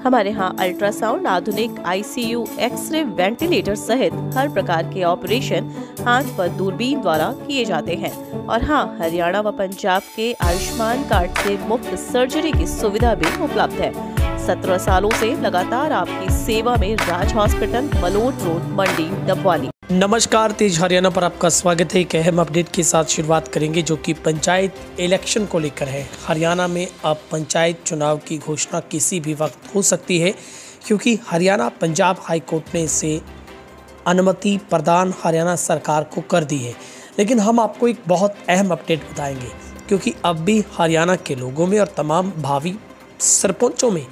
हमारे यहाँ अल्ट्रासाउंड, आधुनिक आईसीयू, एक्सरे, वेंटिलेटर सहित हर प्रकार के ऑपरेशन हाथ पर दूरबीन द्वारा किए जाते हैं। और हाँ, हरियाणा व पंजाब के आयुष्मान कार्ड से मुफ्त सर्जरी की सुविधा भी उपलब्ध है। 17 सालों से लगातार आपकी सेवा में राज हॉस्पिटल, मलोट रोड, मंडी, डबवाली। नमस्कार, तेज हरियाणा पर आपका स्वागत है। एक अहम अपडेट के साथ शुरुआत करेंगे जो कि पंचायत इलेक्शन को लेकर है। हरियाणा में अब पंचायत चुनाव की घोषणा किसी भी वक्त हो सकती है, क्योंकि हरियाणा पंजाब हाई कोर्ट ने इसे अनुमति प्रदान हरियाणा सरकार को कर दी है। लेकिन हम आपको एक बहुत अहम अपडेट बताएंगे, क्योंकि अब भी हरियाणा के लोगों में और तमाम भावी सरपंचों में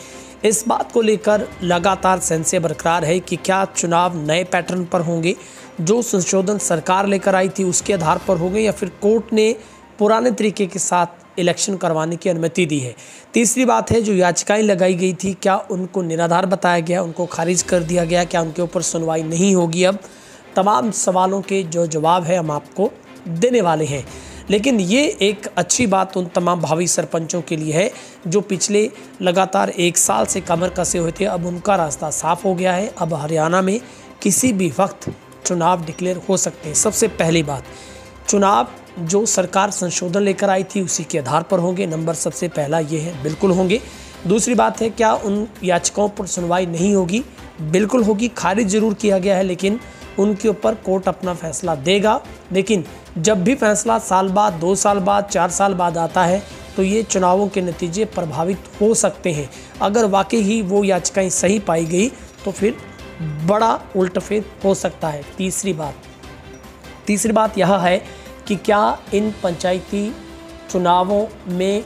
इस बात को लेकर लगातार संशय बरकरार है कि क्या चुनाव नए पैटर्न पर होंगे, जो संशोधन सरकार लेकर आई थी उसके आधार पर होंगे, या फिर कोर्ट ने पुराने तरीके के साथ इलेक्शन करवाने की अनुमति दी है। तीसरी बात है, जो याचिकाएं लगाई गई थी क्या उनको निराधार बताया गया, उनको खारिज कर दिया गया, क्या उनके ऊपर सुनवाई नहीं होगी। अब तमाम सवालों के जो जवाब है हम आपको देने वाले हैं। लेकिन ये एक अच्छी बात उन तमाम भावी सरपंचों के लिए है जो पिछले लगातार 1 साल से कमर कसे हुए थे। अब उनका रास्ता साफ हो गया है। अब हरियाणा में किसी भी वक्त चुनाव डिक्लेयर हो सकते हैं। सबसे पहली बात, चुनाव जो सरकार संशोधन लेकर आई थी उसी के आधार पर होंगे। नंबर सबसे पहला ये है, बिल्कुल होंगे। दूसरी बात है, क्या उन याचिकाओं पर सुनवाई नहीं होगी? बिल्कुल होगी। खारिज जरूर किया गया है, लेकिन उनके ऊपर कोर्ट अपना फैसला देगा। लेकिन जब भी फैसला साल बाद, 2 साल बाद, 4 साल बाद आता है तो ये चुनावों के नतीजे प्रभावित हो सकते हैं। अगर वाकई ही वो याचिकाएं सही पाई गई तो फिर बड़ा उल्टफेर हो सकता है। तीसरी बात यह है कि क्या इन पंचायती चुनावों में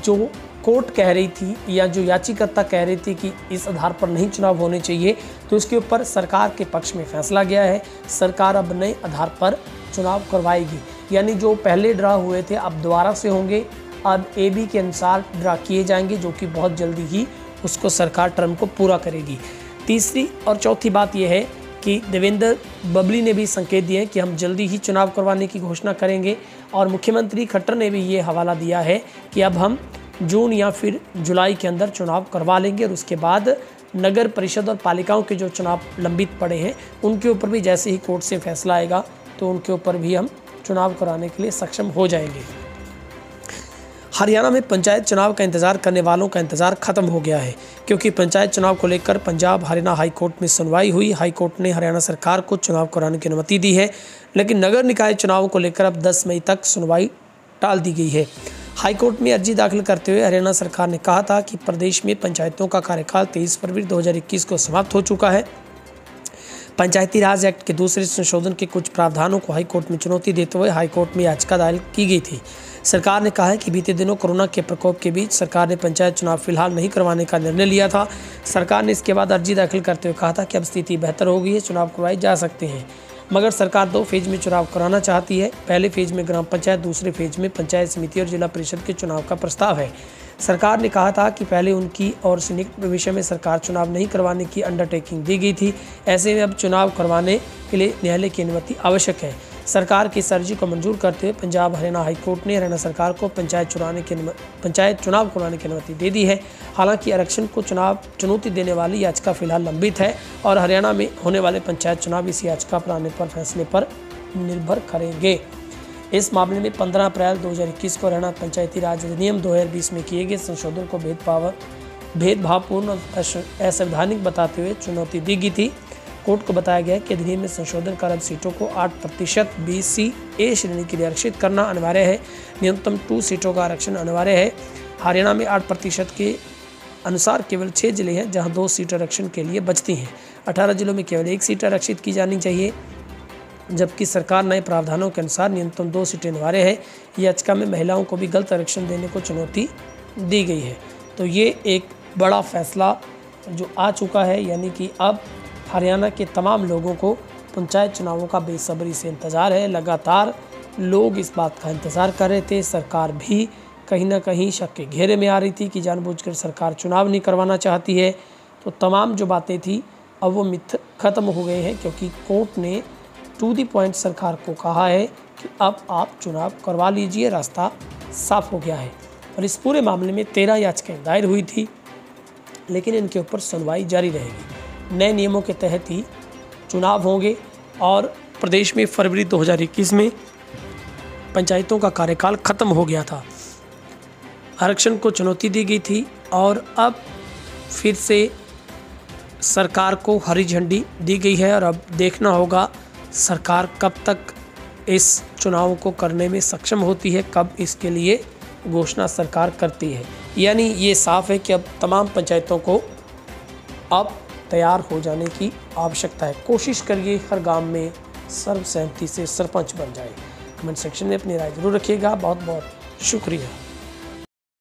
जो कोर्ट कह रही थी या जो याचिकाकर्ता कह रही थी कि इस आधार पर नहीं चुनाव होने चाहिए, तो इसके ऊपर सरकार के पक्ष में फैसला गया है। सरकार अब नए आधार पर चुनाव करवाएगी, यानी जो पहले ड्रा हुए थे अब दोबारा से होंगे। अब AB के अनुसार ड्रा किए जाएंगे, जो कि बहुत जल्दी ही उसको सरकार टर्म को पूरा करेगी। तीसरी और चौथी बात यह है कि देवेंद्र बबली ने भी संकेत दिए कि हम जल्दी ही चुनाव करवाने की घोषणा करेंगे, और मुख्यमंत्री खट्टर ने भी ये हवाला दिया है कि अब हम जून या फिर जुलाई के अंदर चुनाव करवा लेंगे, और उसके बाद नगर परिषद और पालिकाओं के जो चुनाव लंबित पड़े हैं उनके ऊपर भी जैसे ही कोर्ट से फैसला आएगा तो उनके ऊपर भी हम चुनाव कराने के लिए सक्षम हो जाएंगे। हरियाणा में पंचायत चुनाव का इंतजार करने वालों का इंतजार खत्म हो गया है, क्योंकि पंचायत चुनाव को लेकर पंजाब हरियाणा हाई कोर्ट में सुनवाई हुई। हाई कोर्ट ने हरियाणा सरकार को चुनाव कराने की अनुमति दी है, लेकिन नगर निकाय चुनाव को लेकर अब 10 मई तक सुनवाई टाल दी गई है। हाई कोर्ट में अर्जी दाखिल करते हुए हरियाणा सरकार ने कहा था कि प्रदेश में पंचायतों का कार्यकाल 23 फरवरी 2021 को समाप्त हो चुका है। पंचायती राज एक्ट के दूसरे संशोधन के कुछ प्रावधानों को हाई कोर्ट में चुनौती देते हुए हाई कोर्ट में याचिका दायर की गई थी। सरकार ने कहा है कि बीते दिनों कोरोना के प्रकोप के बीच सरकार ने पंचायत चुनाव फिलहाल नहीं करवाने का निर्णय लिया था। सरकार ने इसके बाद अर्जी दाखिल करते हुए कहा था कि अब स्थिति बेहतर हो गई है, चुनाव करवाए जा सकते हैं। मगर सरकार 2 फेज में चुनाव कराना चाहती है। पहले फेज में ग्राम पंचायत, दूसरे फेज में पंचायत समिति और जिला परिषद के चुनाव का प्रस्ताव है। सरकार ने कहा था कि पहले उनकी और से निकट भविष्य में सरकार चुनाव नहीं करवाने की अंडरटेकिंग दी गई थी। ऐसे में अब चुनाव करवाने के लिए न्यायालय की अनुमति आवश्यक है। सरकार की इस अर्जी को मंजूर करते हुए पंजाब हरियाणा हाई कोर्ट ने हरियाणा सरकार को पंचायत चुनाव करवाने की अनुमति दे दी है। हालांकि आरक्षण को चुनौती देने वाली याचिका फिलहाल लंबित है, और हरियाणा में होने वाले पंचायत चुनाव इस याचिका पर आने पर फैसले पर निर्भर करेंगे। इस मामले में 15 अप्रैल 2021 को हरियाणा पंचायती राज अधिनियम 2020 में किए गए संशोधन को भेदभावपूर्ण और असंवैधानिक बताते हुए चुनौती दी गई थी। कोर्ट को बताया गया कि अधिनियम में संशोधन कर अब सीटों को 8% BC-A श्रेणी के लिए आरक्षित करना अनिवार्य है। न्यूनतम 2 सीटों का आरक्षण अनिवार्य है। हरियाणा में 8% के अनुसार केवल 6 जिले हैं जहां 2 सीट आरक्षण के लिए बचती हैं। 18 जिलों में केवल 1 सीट आरक्षित की जानी चाहिए, जबकि सरकार नए प्रावधानों के अनुसार न्यूनतम 2 सीटें अनिवार्य है। याचिका में महिलाओं को भी गलत आरक्षण देने को चुनौती दी गई है। तो ये एक बड़ा फैसला जो आ चुका है, यानी कि अब हरियाणा के तमाम लोगों को पंचायत चुनावों का बेसब्री से इंतज़ार है। लगातार लोग इस बात का इंतज़ार कर रहे थे। सरकार भी कहीं ना कहीं शक के घेरे में आ रही थी कि जानबूझकर सरकार चुनाव नहीं करवाना चाहती है। तो तमाम जो बातें थी अब वो मिथ खत्म हो गए हैं, क्योंकि कोर्ट ने टू दी पॉइंट सरकार को कहा है कि अब आप चुनाव करवा लीजिए, रास्ता साफ हो गया है। और इस पूरे मामले में 13 याचिकाएं दायर हुई थी, लेकिन इनके ऊपर सुनवाई जारी रहेगी। नए नियमों के तहत ही चुनाव होंगे और प्रदेश में फरवरी 2021 में पंचायतों का कार्यकाल खत्म हो गया था। आरक्षण को चुनौती दी गई थी और अब फिर से सरकार को हरी झंडी दी गई है और अब देखना होगा सरकार कब तक इस चुनाव को करने में सक्षम होती है, कब इसके लिए घोषणा सरकार करती है। यानी ये साफ है कि अब तमाम पंचायतों को अब तैयार हो जाने की आवश्यकता है। कोशिश करिए हर गांव में सर्वसहमति से सरपंच बन जाए। कमेंट सेक्शन में अपनी राय जरूर रखिएगा। बहुत बहुत शुक्रिया।